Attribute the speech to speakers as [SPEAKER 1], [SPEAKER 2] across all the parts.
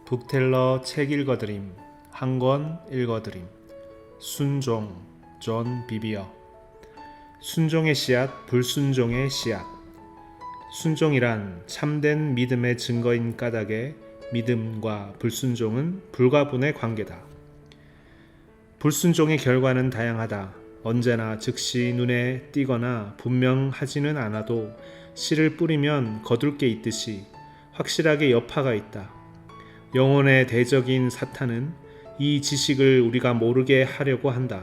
[SPEAKER 1] 북텔러 책 읽어드림 한 권 읽어드림. 순종 존 비비어. 순종의 씨앗, 불순종의 씨앗. 순종이란 참된 믿음의 증거인 까닭에 믿음과 불순종은 불가분의 관계다. 불순종의 결과는 다양하다. 언제나 즉시 눈에 띄거나 분명하지는 않아도 씨를 뿌리면 거둘 게 있듯이 확실하게 여파가 있다. 영혼의 대적인 사탄은 이 지식을 우리가 모르게 하려고 한다.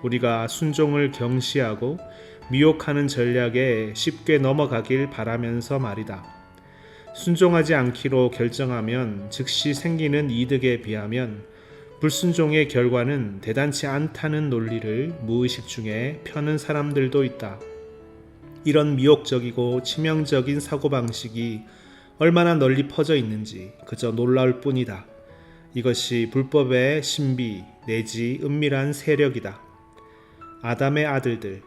[SPEAKER 1] 우리가 순종을 경시하고 미혹하는 전략에 쉽게 넘어가길 바라면서 말이다. 순종하지 않기로 결정하면 즉시 생기는 이득에 비하면 불순종의 결과는 대단치 않다는 논리를 무의식 중에 펴는 사람들도 있다. 이런 미혹적이고 치명적인 사고방식이 얼마나 널리 퍼져 있는지 그저 놀라울 뿐이다. 이것이 불법의 신비 내지 은밀한 세력이다. 아담의 아들들.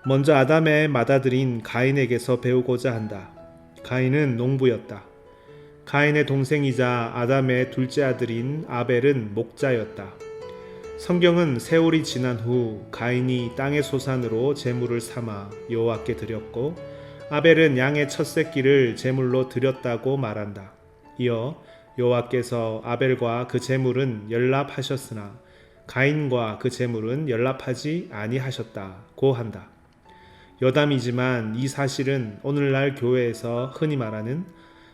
[SPEAKER 1] 먼저 아담의 맏아들인 가인에게서 배우고자 한다. 가인은 농부였다. 가인의 동생이자 아담의 둘째 아들인 아벨은 목자였다. 성경은 세월이 지난 후 가인이 땅의 소산으로 제물을 삼아 여호와께 드렸고 아벨은 양의 첫 새끼를 제물로 드렸다고 말한다. 이어 여호와께서 아벨과 그 제물은 연납하셨으나 가인과 그 제물은 연납하지 아니하셨다고 한다. 여담이지만 이 사실은 오늘날 교회에서 흔히 말하는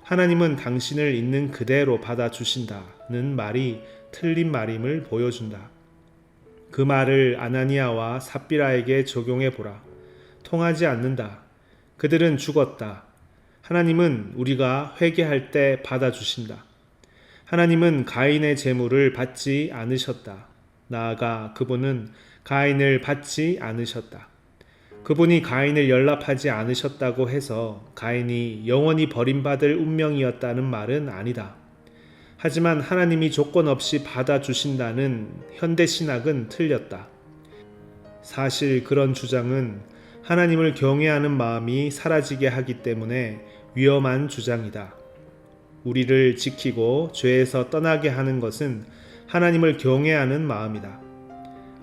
[SPEAKER 1] 하나님은 당신을 있는 그대로 받아주신다는 말이 틀린 말임을 보여준다. 그 말을 아나니아와 삽비라에게 적용해 보라. 통하지 않는다. 그들은 죽었다. 하나님은 우리가 회개할 때 받아주신다. 하나님은 가인의 제물을 받지 않으셨다. 나아가 그분은 가인을 받지 않으셨다. 그분이 가인을 연납하지 않으셨다고 해서 가인이 영원히 버림받을 운명이었다는 말은 아니다. 하지만 하나님이 조건 없이 받아주신다는 현대신학은 틀렸다. 사실 그런 주장은 하나님을 경외하는 마음이 사라지게 하기 때문에 위험한 주장이다. 우리를 지키고 죄에서 떠나게 하는 것은 하나님을 경외하는 마음이다.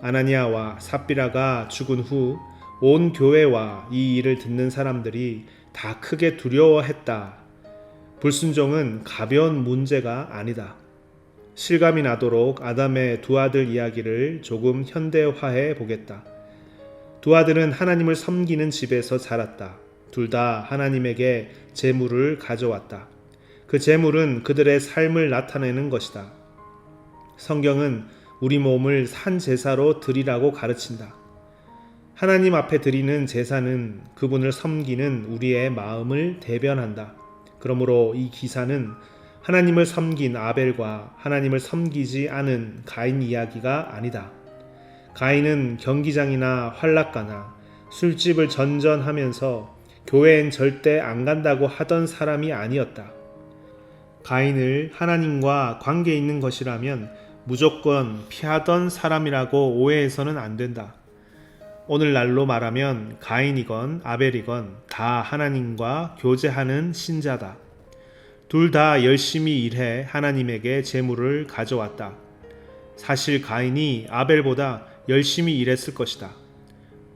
[SPEAKER 1] 아나니아와 삽비라가 죽은 후 온 교회와 이 일을 듣는 사람들이 다 크게 두려워했다. 불순종은 가벼운 문제가 아니다. 실감이 나도록 아담의 두 아들 이야기를 조금 현대화해 보겠다. 두 아들은 하나님을 섬기는 집에서 자랐다. 둘 다 하나님에게 제물을 가져왔다. 그 제물은 그들의 삶을 나타내는 것이다. 성경은 우리 몸을 산 제사로 드리라고 가르친다. 하나님 앞에 드리는 제사는 그분을 섬기는 우리의 마음을 대변한다. 그러므로 이 기사는 하나님을 섬긴 아벨과 하나님을 섬기지 않은 가인 이야기가 아니다. 가인은 경기장이나 환락가나 술집을 전전하면서 교회엔 절대 안 간다고 하던 사람이 아니었다. 가인을 하나님과 관계 있는 것이라면 무조건 피하던 사람이라고 오해해서는 안 된다. 오늘날로 말하면 가인이건 아벨이건 다 하나님과 교제하는 신자다. 둘 다 열심히 일해 하나님에게 제물을 가져왔다. 사실 가인이 아벨보다 열심히 일했을 것이다.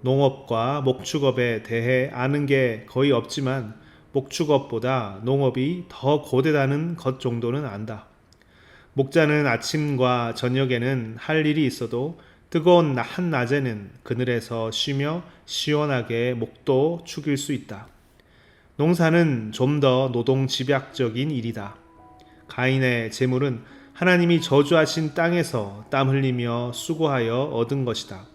[SPEAKER 1] 농업과 목축업에 대해 아는 게 거의 없지만 목축업보다 농업이 더 고되다는 것 정도는 안다. 목자는 아침과 저녁에는 할 일이 있어도 뜨거운 한낮에는 그늘에서 쉬며 시원하게 목도 축일 수 있다. 농사는 좀 더 노동 집약적인 일이다. 가인의 제물은 하나님이 저주하신 땅에서 땀 흘리며 수고하여 얻은 것이다.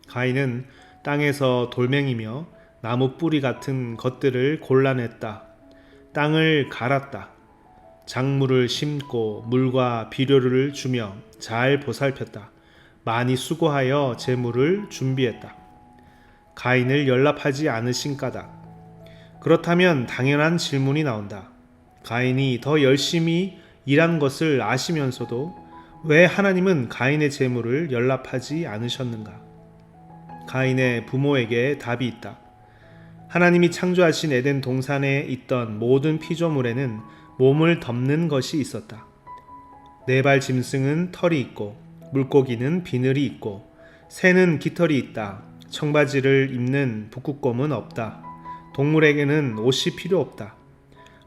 [SPEAKER 1] 가인은 땅에서 돌멩이며 나무 뿌리 같은 것들을 골라냈다. 땅을 갈았다. 작물을 심고 물과 비료를 주며 잘 보살폈다. 많이 수고하여 제물을 준비했다. 가인을 연납하지 않으신 까닭. 그렇다면 당연한 질문이 나온다. 가인이 더 열심히 일한 것을 아시면서도 왜 하나님은 가인의 제물을 연납하지 않으셨는가? 가인의 부모에게 답이 있다. 하나님이 창조하신 에덴 동산에 있던 모든 피조물에는 몸을 덮는 것이 있었다. 네 발 짐승은 털이 있고 물고기는 비늘이 있고 새는 깃털이 있다. 청바지를 입는 북극곰은 없다. 동물에게는 옷이 필요 없다.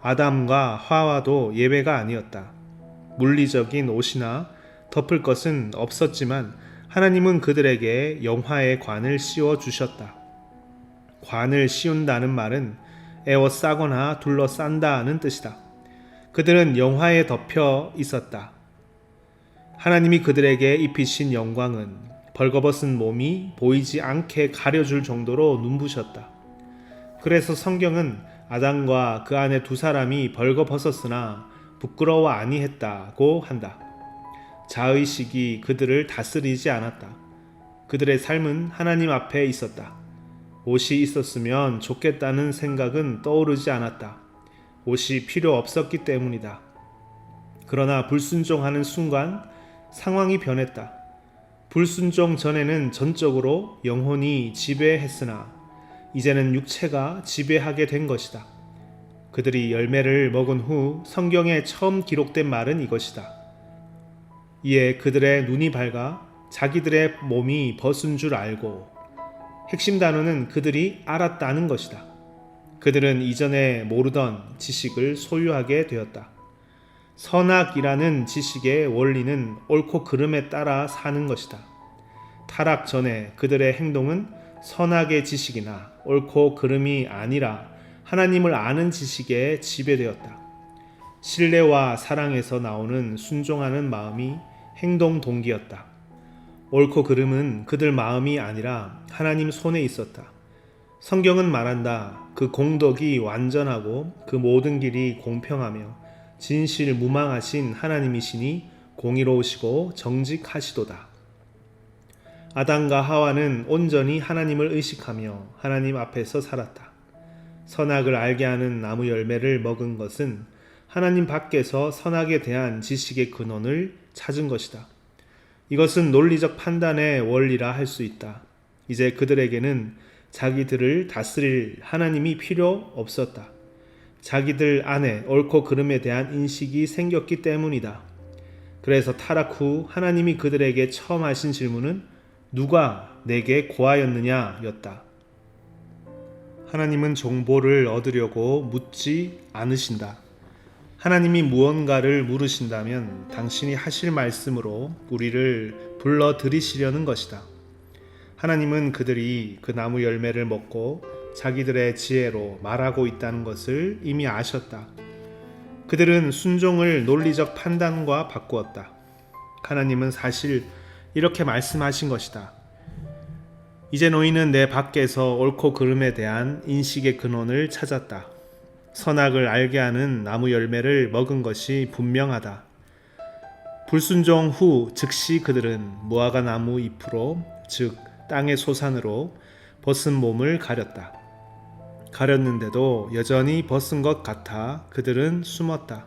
[SPEAKER 1] 아담과 하와도 예외가 아니었다. 물리적인 옷이나 덮을 것은 없었지만 하나님은 그들에게 영화의 관을 씌워 주셨다. 관을 씌운다는 말은 에워싸거나 둘러싼다는 뜻이다. 그들은 영화에 덮여 있었다. 하나님이 그들에게 입히신 영광은 벌거벗은 몸이 보이지 않게 가려줄 정도로 눈부셨다. 그래서 성경은 아담과 그 안에 두 사람이 벌거벗었으나 부끄러워 아니했다고 한다. 자의식이 그들을 다스리지 않았다. 그들의 삶은 하나님 앞에 있었다. 옷이 있었으면 좋겠다는 생각은 떠오르지 않았다. 옷이 필요 없었기 때문이다. 그러나 불순종하는 순간 상황이 변했다. 불순종 전에는 전적으로 영혼이 지배했으나 이제는 육체가 지배하게 된 것이다. 그들이 열매를 먹은 후 성경에 처음 기록된 말은 이것이다. 이에 그들의 눈이 밝아 자기들의 몸이 벗은 줄 알고, 핵심 단어는 그들이 알았다는 것이다. 그들은 이전에 모르던 지식을 소유하게 되었다. 선악이라는 지식의 원리는 옳고 그름에 따라 사는 것이다. 타락 전에 그들의 행동은 선악의 지식이나 옳고 그름이 아니라 하나님을 아는 지식에 지배되었다. 신뢰와 사랑에서 나오는 순종하는 마음이 행동 동기였다. 옳고 그름은 그들 마음이 아니라 하나님 손에 있었다. 성경은 말한다. 그 공덕이 완전하고 그 모든 길이 공평하며 진실무망하신 하나님이시니 공의로우시고 정직하시도다. 아담과 하와는 온전히 하나님을 의식하며 하나님 앞에서 살았다. 선악을 알게 하는 나무 열매를 먹은 것은 하나님 밖에서 선악에 대한 지식의 근원을 찾은 것이다. 이것은 논리적 판단의 원리라 할 수 있다. 이제 그들에게는 자기들을 다스릴 하나님이 필요 없었다. 자기들 안에 옳고 그름에 대한 인식이 생겼기 때문이다. 그래서 타락 후 하나님이 그들에게 처음 하신 질문은 누가 내게 고하였느냐 였다. 하나님은 정보를 얻으려고 묻지 않으신다. 하나님이 무언가를 물으신다면 당신이 하실 말씀으로 우리를 불러들이시려는 것이다. 하나님은 그들이 그 나무 열매를 먹고 자기들의 지혜로 말하고 있다는 것을 이미 아셨다. 그들은 순종을 논리적 판단과 바꾸었다. 하나님은 사실 이렇게 말씀하신 것이다. 이제 너희는 내 밖에서 옳고 그름에 대한 인식의 근원을 찾았다. 선악을 알게 하는 나무 열매를 먹은 것이 분명하다. 불순종 후 즉시 그들은 무화과 나무 잎으로, 즉 땅의 소산으로 벗은 몸을 가렸다. 가렸는데도 여전히 벗은 것 같아 그들은 숨었다.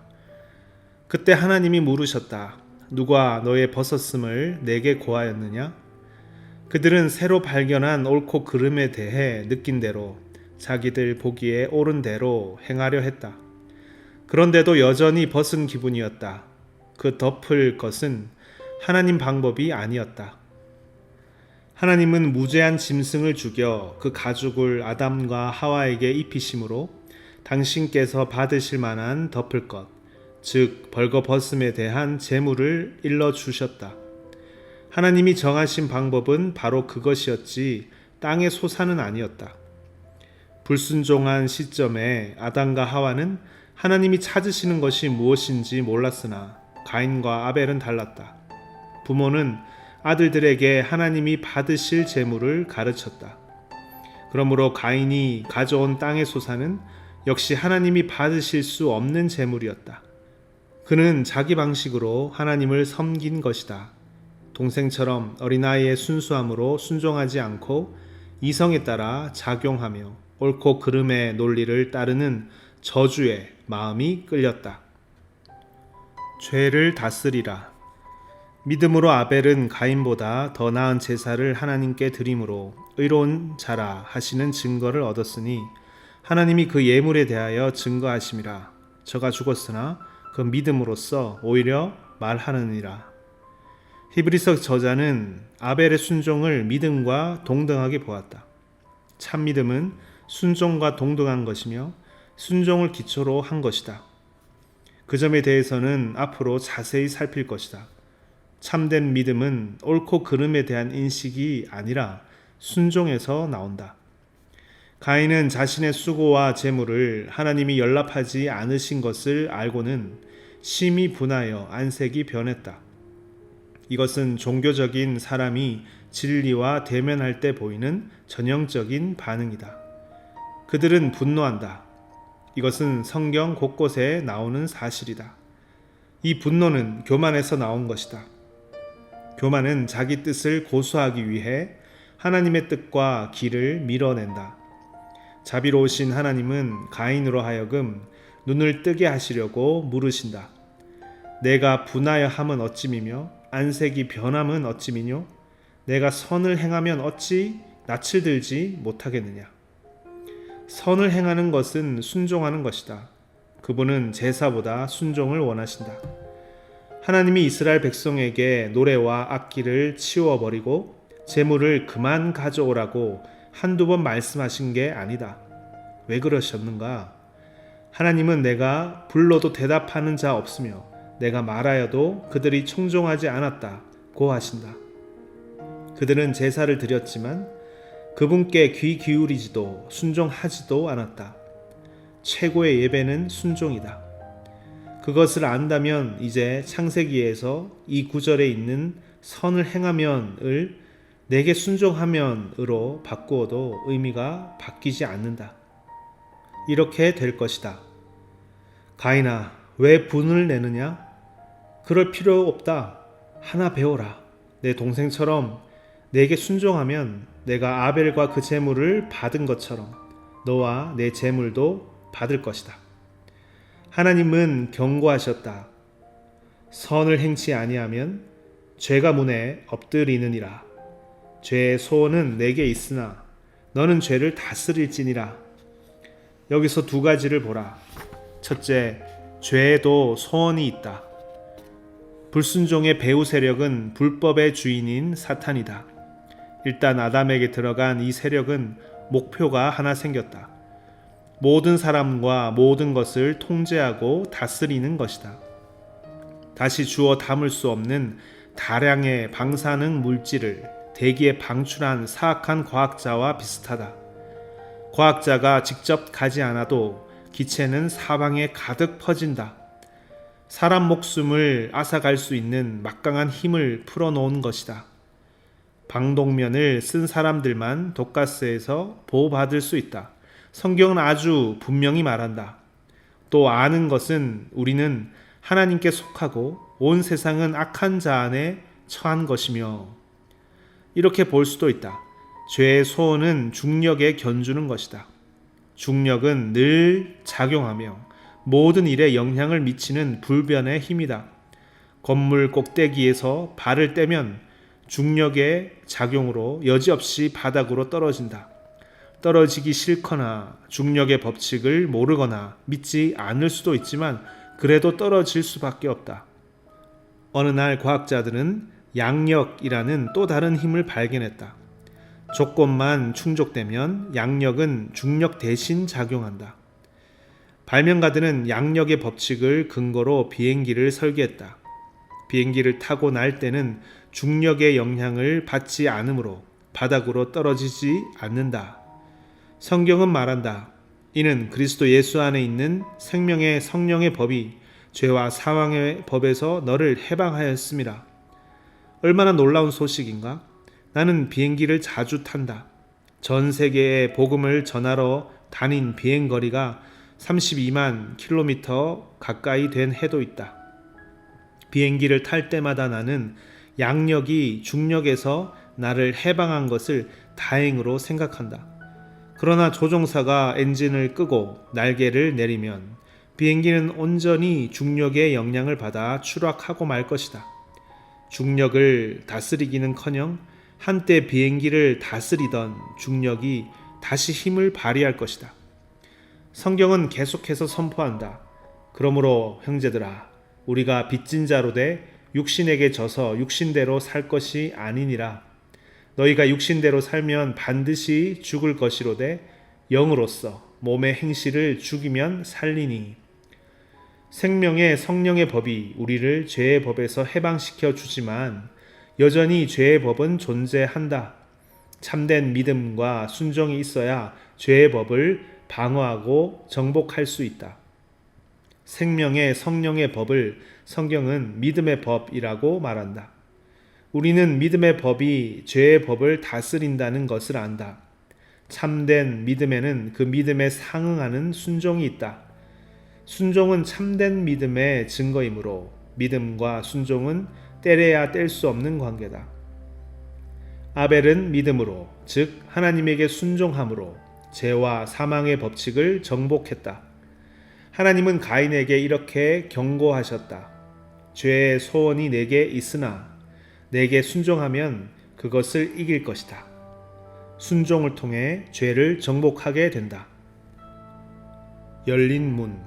[SPEAKER 1] 그때 하나님이 물으셨다. 누가 너의 벗었음을 내게 고하였느냐? 그들은 새로 발견한 옳고 그름에 대해 느낀 대로 자기들 보기에 옳은 대로 행하려 했다. 그런데도 여전히 벗은 기분이었다. 그 덮을 것은 하나님 방법이 아니었다. 하나님은 무죄한 짐승을 죽여 그 가죽을 아담과 하와에게 입히심으로 당신께서 받으실 만한 덮을 것, 즉 벌거벗음에 대한 재물을 일러주셨다. 하나님이 정하신 방법은 바로 그것이었지 땅의 소산은 아니었다. 불순종한 시점에 아담과 하와는 하나님이 찾으시는 것이 무엇인지 몰랐으나 가인과 아벨은 달랐다. 부모는 아들들에게 하나님이 받으실 재물을 가르쳤다. 그러므로 가인이 가져온 땅의 소산은 역시 하나님이 받으실 수 없는 재물이었다. 그는 자기 방식으로 하나님을 섬긴 것이다. 동생처럼 어린아이의 순수함으로 순종하지 않고 이성에 따라 작용하며 옳고 그름의 논리를 따르는 저주에 마음이 끌렸다. 죄를 다스리라. 믿음으로 아벨은 가인보다 더 나은 제사를 하나님께 드림으로 의로운 자라 하시는 증거를 얻었으니 하나님이 그 예물에 대하여 증거하심이라. 저가 죽었으나 그 믿음으로써 오히려 말하느니라. 히브리서 저자는 아벨의 순종을 믿음과 동등하게 보았다. 참 믿음은 순종과 동등한 것이며 순종을 기초로 한 것이다. 그 점에 대해서는 앞으로 자세히 살필 것이다. 참된 믿음은 옳고 그름에 대한 인식이 아니라 순종에서 나온다. 가인은 자신의 수고와 재물을 하나님이 연락하지 않으신 것을 알고는 심히 분하여 안색이 변했다. 이것은 종교적인 사람이 진리와 대면할 때 보이는 전형적인 반응이다. 그들은 분노한다. 이것은 성경 곳곳에 나오는 사실이다. 이 분노는 교만에서 나온 것이다. 교만은 자기 뜻을 고수하기 위해 하나님의 뜻과 길을 밀어낸다. 자비로우신 하나님은 가인으로 하여금 눈을 뜨게 하시려고 물으신다. 내가 분하여 함은 어찌미며 안색이 변함은 어찌미뇨? 내가 선을 행하면 어찌 낯을 들지 못하겠느냐? 선을 행하는 것은 순종하는 것이다. 그분은 제사보다 순종을 원하신다. 하나님이 이스라엘 백성에게 노래와 악기를 치워버리고 재물을 그만 가져오라고 한두 번 말씀하신 게 아니다. 왜 그러셨는가? 하나님은 내가 불러도 대답하는 자 없으며 내가 말하여도 그들이 청종하지 않았다고 하신다. 그들은 제사를 드렸지만 그분께 귀 기울이지도 순종하지도 않았다. 최고의 예배는 순종이다. 그것을 안다면 이제 창세기에서 이 구절에 있는 선을 행하면을 내게 순종하면으로 바꾸어도 의미가 바뀌지 않는다. 이렇게 될 것이다. 가인아, 왜 분을 내느냐? 그럴 필요 없다. 하나 배워라. 내 동생처럼 내게 순종하면 내가 아벨과 그 재물을 받은 것처럼 너와 내 재물도 받을 것이다. 하나님은 경고하셨다. 선을 행치 아니하면 죄가 문에 엎드리느니라. 죄의 소원은 내게 있으나 너는 죄를 다스릴지니라. 여기서 두 가지를 보라. 첫째, 죄에도 소원이 있다. 불순종의 배후 세력은 불법의 주인인 사탄이다. 일단 아담에게 들어간 이 세력은 목표가 하나 생겼다. 모든 사람과 모든 것을 통제하고 다스리는 것이다. 다시 주워 담을 수 없는 다량의 방사능 물질을 대기에 방출한 사악한 과학자와 비슷하다. 과학자가 직접 가지 않아도 기체는 사방에 가득 퍼진다. 사람 목숨을 앗아갈 수 있는 막강한 힘을 풀어놓은 것이다. 방독면을 쓴 사람들만 독가스에서 보호받을 수 있다. 성경은 아주 분명히 말한다. 또 아는 것은 우리는 하나님께 속하고 온 세상은 악한 자 안에 처한 것이며, 이렇게 볼 수도 있다. 죄의 소원은 중력에 견주는 것이다. 중력은 늘 작용하며 모든 일에 영향을 미치는 불변의 힘이다. 건물 꼭대기에서 발을 떼면 중력의 작용으로 여지없이 바닥으로 떨어진다. 떨어지기 싫거나 중력의 법칙을 모르거나 믿지 않을 수도 있지만 그래도 떨어질 수밖에 없다. 어느 날 과학자들은 양력이라는 또 다른 힘을 발견했다. 조건만 충족되면 양력은 중력 대신 작용한다. 발명가들은 양력의 법칙을 근거로 비행기를 설계했다. 비행기를 타고 날 때는 중력의 영향을 받지 않으므로 바닥으로 떨어지지 않는다. 성경은 말한다. 이는 그리스도 예수 안에 있는 생명의 성령의 법이 죄와 사망의 법에서 너를 해방하였습니다. 얼마나 놀라운 소식인가? 나는 비행기를 자주 탄다. 전 세계에 복음을 전하러 다닌 비행 거리가 32만 킬로미터 가까이 된 해도 있다. 비행기를 탈 때마다 나는 양력이 중력에서 나를 해방한 것을 다행으로 생각한다. 그러나 조종사가 엔진을 끄고 날개를 내리면 비행기는 온전히 중력의 영향을 받아 추락하고 말 것이다. 중력을 다스리기는커녕 한때 비행기를 다스리던 중력이 다시 힘을 발휘할 것이다. 성경은 계속해서 선포한다. 그러므로 형제들아, 우리가 빚진 자로 돼 육신에게 져서 육신대로 살 것이 아니니라. 너희가 육신대로 살면 반드시 죽을 것이로되 영으로서 몸의 행실을 죽이면 살리니. 생명의 성령의 법이 우리를 죄의 법에서 해방시켜 주지만 여전히 죄의 법은 존재한다. 참된 믿음과 순종이 있어야 죄의 법을 방어하고 정복할 수 있다. 생명의 성령의 법을 성경은 믿음의 법이라고 말한다. 우리는 믿음의 법이 죄의 법을 다스린다는 것을 안다. 참된 믿음에는 그 믿음에 상응하는 순종이 있다. 순종은 참된 믿음의 증거이므로 믿음과 순종은 떼려야 뗄 수 없는 관계다. 아벨은 믿음으로, 즉 하나님에게 순종함으로 죄와 사망의 법칙을 정복했다. 하나님은 가인에게 이렇게 경고하셨다. 죄의 소원이 내게 있으나 내게 순종하면 그것을 이길 것이다. 순종을 통해 죄를 정복하게 된다. 열린 문.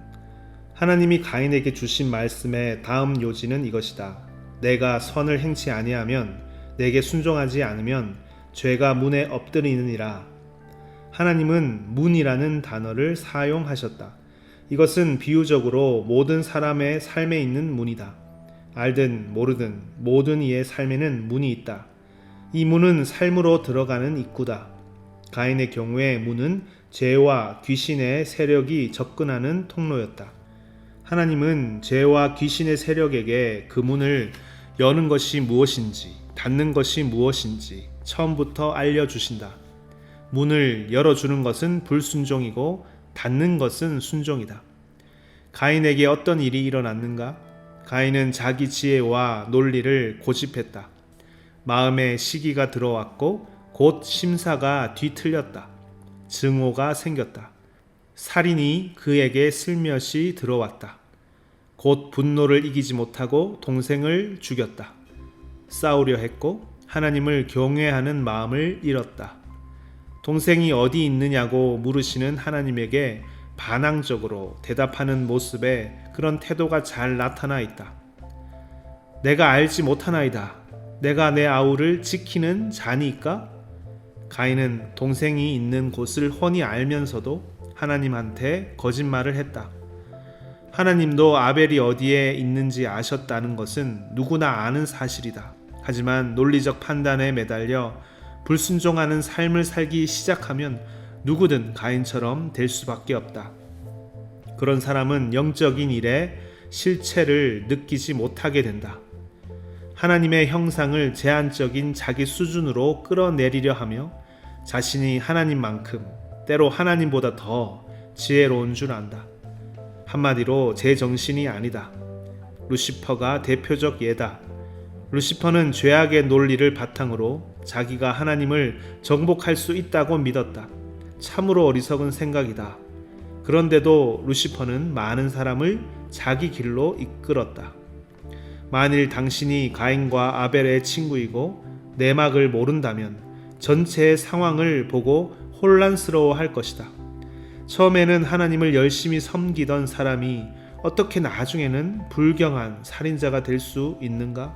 [SPEAKER 1] 하나님이 가인에게 주신 말씀의 다음 요지는 이것이다. 내가 선을 행치 아니하면, 내게 순종하지 않으면 죄가 문에 엎드리느니라. 하나님은 문이라는 단어를 사용하셨다. 이것은 비유적으로 모든 사람의 삶에 있는 문이다. 알든 모르든 모든 이의 삶에는 문이 있다. 이 문은 삶으로 들어가는 입구다. 가인의 경우에 문은 죄와 귀신의 세력이 접근하는 통로였다. 하나님은 죄와 귀신의 세력에게 그 문을 여는 것이 무엇인지, 닫는 것이 무엇인지 처음부터 알려주신다. 문을 열어주는 것은 불순종이고 닫는 것은 순종이다. 가인에게 어떤 일이 일어났는가? 가인은 자기 지혜와 논리를 고집했다. 마음에 시기가 들어왔고 곧 심사가 뒤틀렸다. 증오가 생겼다. 살인이 그에게 슬며시 들어왔다. 곧 분노를 이기지 못하고 동생을 죽였다. 싸우려 했고 하나님을 경외하는 마음을 잃었다. 동생이 어디 있느냐고 물으시는 하나님에게 반항적으로 대답하는 모습에 그런 태도가 잘 나타나 있다. 내가 알지 못하나이다. 내가 내 아우를 지키는 자니까? 가인은 동생이 있는 곳을 훤히 알면서도 하나님한테 거짓말을 했다. 하나님도 아벨이 어디에 있는지 아셨다는 것은 누구나 아는 사실이다. 하지만 논리적 판단에 매달려 불순종하는 삶을 살기 시작하면 누구든 가인처럼 될 수밖에 없다. 그런 사람은 영적인 일에 실체를 느끼지 못하게 된다. 하나님의 형상을 제한적인 자기 수준으로 끌어내리려 하며 자신이 하나님만큼, 때로 하나님보다 더 지혜로운 줄 안다. 한마디로 제정신이 아니다. 루시퍼가 대표적 예다. 루시퍼는 죄악의 논리를 바탕으로 자기가 하나님을 정복할 수 있다고 믿었다. 참으로 어리석은 생각이다. 그런데도 루시퍼는 많은 사람을 자기 길로 이끌었다. 만일 당신이 가인과 아벨의 친구이고 내막을 모른다면 전체의 상황을 보고 혼란스러워할 것이다. 처음에는 하나님을 열심히 섬기던 사람이 어떻게 나중에는 불경한 살인자가 될 수 있는가?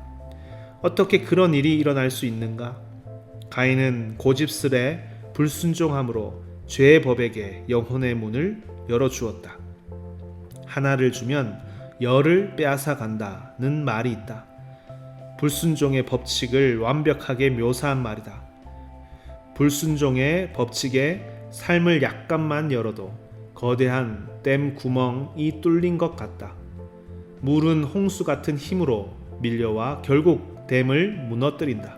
[SPEAKER 1] 어떻게 그런 일이 일어날 수 있는가? 가인은 고집스레 불순종함으로 죄의 법에게 영혼의 문을 열어주었다. 하나를 주면 열을 빼앗아 간다는 말이 있다. 불순종의 법칙을 완벽하게 묘사한 말이다. 불순종의 법칙에 삶을 약간만 열어도 거대한 댐 구멍이 뚫린 것 같다. 물은 홍수 같은 힘으로 밀려와 결국 댐을 무너뜨린다.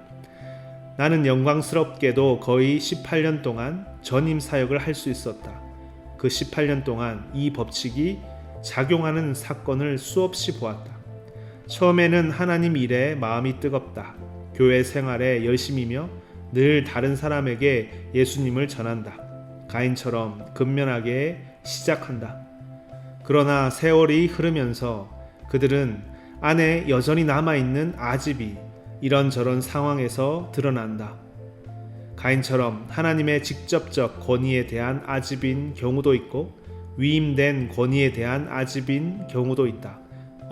[SPEAKER 1] 나는 영광스럽게도 거의 18년 동안 전임 사역을 할 수 있었다. 그 18년 동안 이 법칙이 작용하는 사건을 수없이 보았다. 처음에는 하나님 일에 마음이 뜨겁다. 교회 생활에 열심이며 늘 다른 사람에게 예수님을 전한다. 가인처럼 근면하게 시작한다. 그러나 세월이 흐르면서 그들은 안에 여전히 남아있는 아집이 이런저런 상황에서 드러난다. 가인처럼 하나님의 직접적 권위에 대한 아집인 경우도 있고 위임된 권위에 대한 아집인 경우도 있다.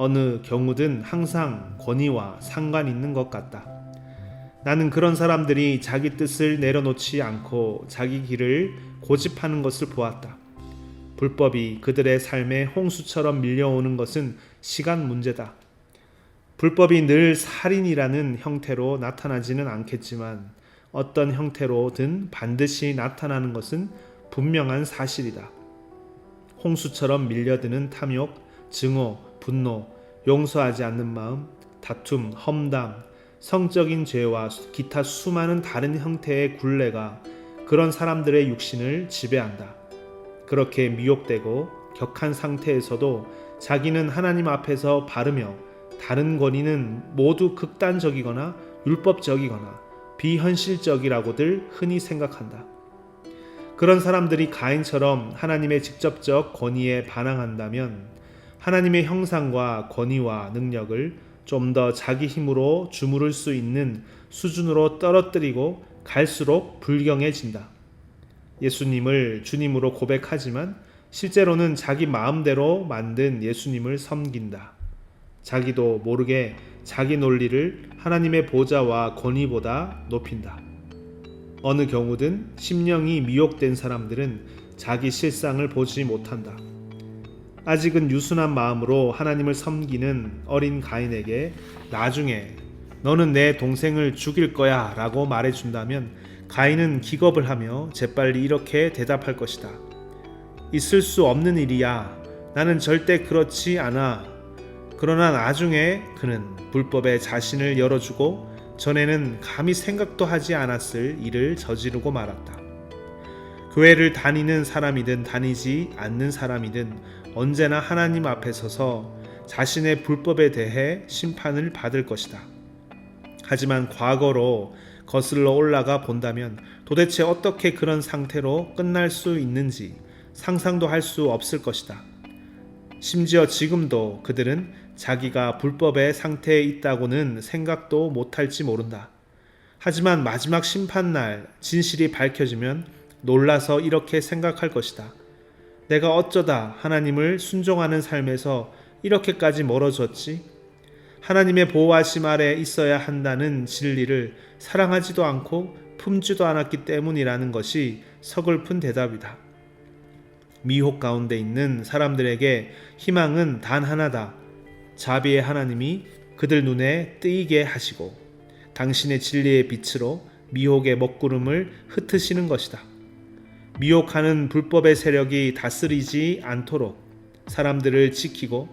[SPEAKER 1] 어느 경우든 항상 권위와 상관 있는 것 같다. 나는 그런 사람들이 자기 뜻을 내려놓지 않고 자기 길을 고집하는 것을 보았다. 불법이 그들의 삶에 홍수처럼 밀려오는 것은 시간 문제다. 불법이 늘 살인이라는 형태로 나타나지는 않겠지만 어떤 형태로든 반드시 나타나는 것은 분명한 사실이다. 홍수처럼 밀려드는 탐욕, 증오, 분노, 용서하지 않는 마음, 다툼, 험담, 성적인 죄와 기타 수많은 다른 형태의 굴레가 그런 사람들의 육신을 지배한다. 그렇게 미혹되고 격한 상태에서도 자기는 하나님 앞에서 바르며 다른 권위는 모두 극단적이거나 율법적이거나 비현실적이라고들 흔히 생각한다. 그런 사람들이 가인처럼 하나님의 직접적 권위에 반항한다면 하나님의 형상과 권위와 능력을 좀 더 자기 힘으로 주무를 수 있는 수준으로 떨어뜨리고 갈수록 불경해진다. 예수님을 주님으로 고백하지만 실제로는 자기 마음대로 만든 예수님을 섬긴다. 자기도 모르게 자기 논리를 하나님의 보좌와 권위보다 높인다. 어느 경우든 심령이 미혹된 사람들은 자기 실상을 보지 못한다. 아직은 유순한 마음으로 하나님을 섬기는 어린 가인에게 나중에 너는 내 동생을 죽일 거야 라고 말해준다면 가인은 기겁을 하며 재빨리 이렇게 대답할 것이다. 있을 수 없는 일이야. 나는 절대 그렇지 않아. 그러나 나중에 그는 불법에 자신을 열어주고 전에는 감히 생각도 하지 않았을 일을 저지르고 말았다. 교회를 다니는 사람이든 다니지 않는 사람이든 언제나 하나님 앞에 서서 자신의 불법에 대해 심판을 받을 것이다. 하지만 과거로 거슬러 올라가 본다면 도대체 어떻게 그런 상태로 끝날 수 있는지 상상도 할 수 없을 것이다. 심지어 지금도 그들은 자기가 불법의 상태에 있다고는 생각도 못할지 모른다. 하지만 마지막 심판날 진실이 밝혀지면 놀라서 이렇게 생각할 것이다. 내가 어쩌다 하나님을 순종하는 삶에서 이렇게까지 멀어졌지? 하나님의 보호하심 아래 있어야 한다는 진리를 사랑하지도 않고 품지도 않았기 때문이라는 것이 서글픈 대답이다. 미혹 가운데 있는 사람들에게 희망은 단 하나다. 자비의 하나님이 그들 눈에 뜨이게 하시고 당신의 진리의 빛으로 미혹의 먹구름을 흩으시는 것이다. 미혹하는 불법의 세력이 다스리지 않도록 사람들을 지키고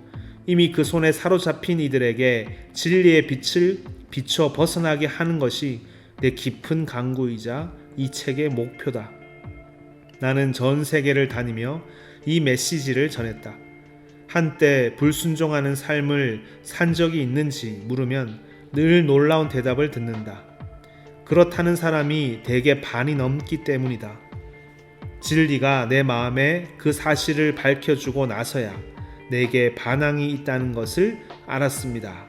[SPEAKER 1] 이미 그 손에 사로잡힌 이들에게 진리의 빛을 비춰 벗어나게 하는 것이 내 깊은 간구이자 이 책의 목표다. 나는 전 세계를 다니며 이 메시지를 전했다. 한때 불순종하는 삶을 산 적이 있는지 물으면 늘 놀라운 대답을 듣는다. 그렇다는 사람이 대개 반이 넘기 때문이다. 진리가 내 마음에 그 사실을 밝혀주고 나서야 내게 반항이 있다는 것을 알았습니다.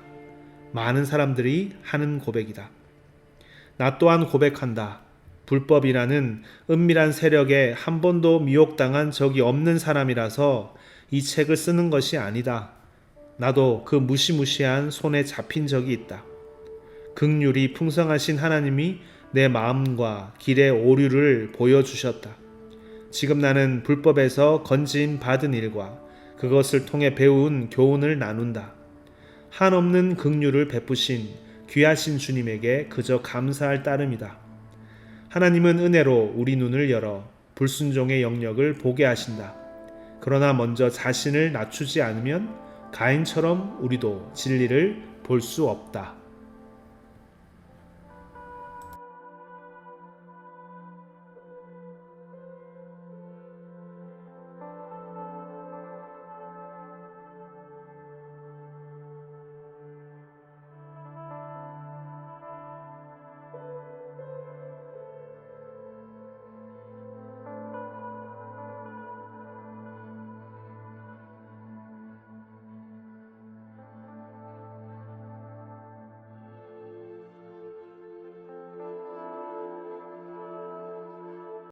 [SPEAKER 1] 많은 사람들이 하는 고백이다. 나 또한 고백한다. 불법이라는 은밀한 세력에 한 번도 미혹당한 적이 없는 사람이라서 이 책을 쓰는 것이 아니다. 나도 그 무시무시한 손에 잡힌 적이 있다. 긍휼이 풍성하신 하나님이 내 마음과 길의 오류를 보여주셨다. 지금 나는 불법에서 건진 받은 일과 그것을 통해 배운 교훈을 나눈다. 한없는 긍휼을 베푸신 귀하신 주님에게 그저 감사할 따름이다. 하나님은 은혜로 우리 눈을 열어 불순종의 영역을 보게 하신다. 그러나 먼저 자신을 낮추지 않으면 가인처럼 우리도 진리를 볼 수 없다.